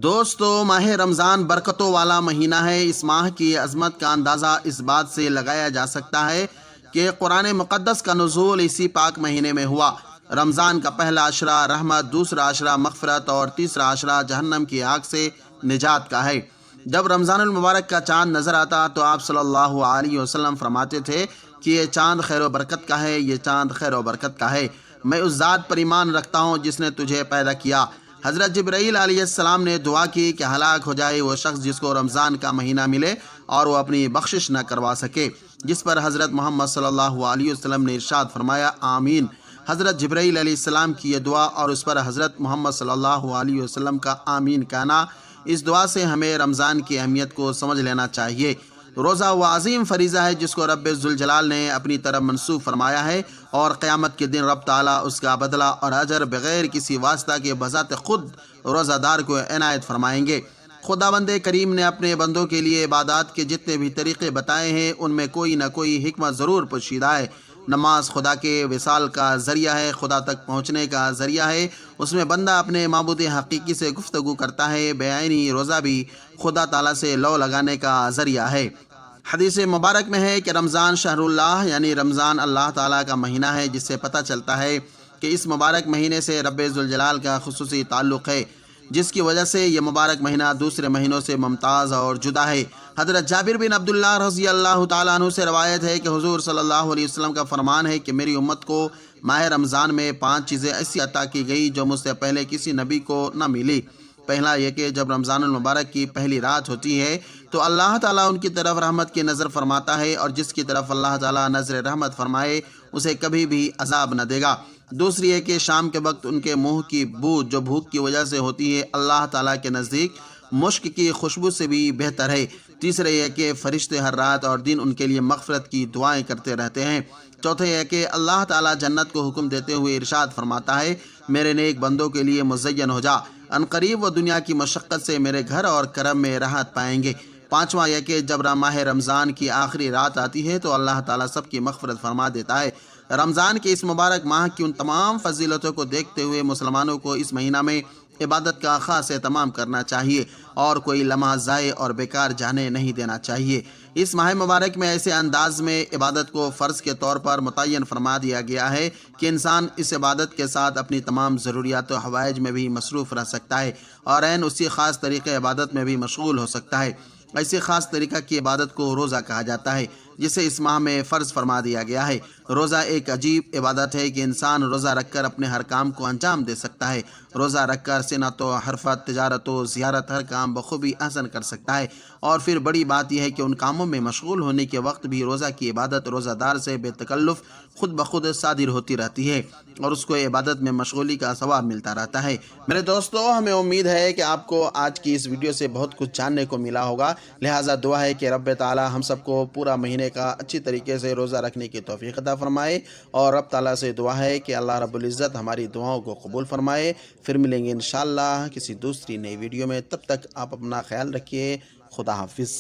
دوستو، ماہ رمضان برکتوں والا مہینہ ہے۔ اس ماہ کی عظمت کا اندازہ اس بات سے لگایا جا سکتا ہے کہ قرآن مقدس کا نزول اسی پاک مہینے میں ہوا۔ رمضان کا پہلا عشرہ رحمت، دوسرا عشرہ مغفرت اور تیسرا عشرہ جہنم کی آگ سے نجات کا ہے۔ جب رمضان المبارک کا چاند نظر آتا تو آپ صلی اللہ علیہ وسلم فرماتے تھے کہ یہ چاند خیر و برکت کا ہے، یہ چاند خیر و برکت کا ہے۔ میں اس ذات پر ایمان رکھتا ہوں جس نے تجھے پیدا کیا۔ حضرت جبرائیل علیہ السلام نے دعا کی کہ ہلاک ہو جائے وہ شخص جس کو رمضان کا مہینہ ملے اور وہ اپنی بخشش نہ کروا سکے، جس پر حضرت محمد صلی اللہ علیہ وسلم نے ارشاد فرمایا آمین۔ حضرت جبرائیل علیہ السلام کی یہ دعا اور اس پر حضرت محمد صلی اللہ علیہ وسلم کا آمین کہنا، اس دعا سے ہمیں رمضان کی اہمیت کو سمجھ لینا چاہیے۔ روزہ وہ عظیم فریضہ ہے جس کو رب ذوالجلال نے اپنی طرف منسوب فرمایا ہے، اور قیامت کے دن رب تعالیٰ اس کا بدلہ اور اجر بغیر کسی واسطہ کے بذات خود روزہ دار کو عنایت فرمائیں گے۔ خداوند کریم نے اپنے بندوں کے لیے عبادات کے جتنے بھی طریقے بتائے ہیں ان میں کوئی نہ کوئی حکمت ضرور پوشیدہ ہے۔ نماز خدا کے وصال کا ذریعہ ہے، خدا تک پہنچنے کا ذریعہ ہے۔ اس میں بندہ اپنے معبود حقیقی سے گفتگو کرتا ہے۔ بیعینی روزہ بھی خدا تعالیٰ سے لو لگانے کا ذریعہ ہے۔ حدیث مبارک میں ہے کہ رمضان شہر اللہ، یعنی رمضان اللہ تعالیٰ کا مہینہ ہے، جس سے پتہ چلتا ہے کہ اس مبارک مہینے سے رب ذوالجلال کا خصوصی تعلق ہے، جس کی وجہ سے یہ مبارک مہینہ دوسرے مہینوں سے ممتاز اور جدا ہے۔ حضرت جابر بن عبداللہ رضی اللہ تعالیٰ عنہ سے روایت ہے کہ حضور صلی اللہ علیہ وسلم کا فرمان ہے کہ میری امت کو ماہ رمضان میں 5 چیزیں ایسی عطا کی گئی جو مجھ سے پہلے کسی نبی کو نہ ملی۔ پہلا یہ کہ جب رمضان المبارک کی پہلی رات ہوتی ہے تو اللہ تعالیٰ ان کی طرف رحمت کی نظر فرماتا ہے، اور جس کی طرف اللہ تعالیٰ نظر رحمت فرمائے اسے کبھی بھی عذاب نہ دے گا۔ دوسری ہے کہ شام کے وقت ان کے منہ کی بو جو بھوک کی وجہ سے ہوتی ہے اللہ تعالیٰ کے نزدیک مشک کی خوشبو سے بھی بہتر ہے۔ تیسرے یہ کہ فرشتے ہر رات اور دن ان کے لیے مغفرت کی دعائیں کرتے رہتے ہیں۔ چوتھے یہ کہ اللہ تعالیٰ جنت کو حکم دیتے ہوئے ارشاد فرماتا ہے میرے نیک بندوں کے لیے مزین ہو جا، عنقریب وہ دنیا کی مشقت سے میرے گھر اور کرم میں راحت پائیں گے۔ پانچواں یہ کہ جب ماہ رمضان کی آخری رات آتی ہے تو اللہ تعالیٰ سب کی مغفرت فرما دیتا ہے۔ رمضان کے اس مبارک ماہ کی ان تمام فضیلتوں کو دیکھتے ہوئے مسلمانوں کو اس مہینہ میں عبادت کا خاص اہتمام کرنا چاہیے اور کوئی لمحہ ضائع اور بیکار جانے نہیں دینا چاہیے۔ اس ماہ مبارک میں ایسے انداز میں عبادت کو فرض کے طور پر متعین فرما دیا گیا ہے کہ انسان اس عبادت کے ساتھ اپنی تمام ضروریات و حوائج میں بھی مصروف رہ سکتا ہے اور عین اسی خاص طریقے عبادت میں بھی مشغول ہو سکتا ہے۔ ایسی خاص طریقہ کی عبادت کو روزہ کہا جاتا ہے، جسے اس ماہ میں فرض فرما دیا گیا ہے۔ روزہ ایک عجیب عبادت ہے کہ انسان روزہ رکھ کر اپنے ہر کام کو انجام دے سکتا ہے۔ روزہ رکھ کر صنعت و حرفت، تجارت و زیارت ہر کام بخوبی احسن کر سکتا ہے، اور پھر بڑی بات یہ ہے کہ ان کاموں میں مشغول ہونے کے وقت بھی روزہ کی عبادت روزہ دار سے بے تکلف خود بخود صادر ہوتی رہتی ہے اور اس کو عبادت میں مشغولی کا ثواب ملتا رہتا ہے۔ میرے دوستو، ہمیں امید ہے کہ آپ کو آج کی اس ویڈیو سے بہت کچھ جاننے کو ملا ہوگا، لہٰذا دعا ہے کہ رب تعالیٰ ہم سب کو پورا مہینے کا اچھی طریقے سے روزہ رکھنے کی توفیق عطا فرمائے، اور رب تعالیٰ سے دعا ہے کہ اللہ رب العزت ہماری دعاؤں کو قبول فرمائے۔ پھر ملیں گے انشاءاللہ کسی دوسری نئی ویڈیو میں، تب تک آپ اپنا خیال رکھیے۔ خدا حافظ۔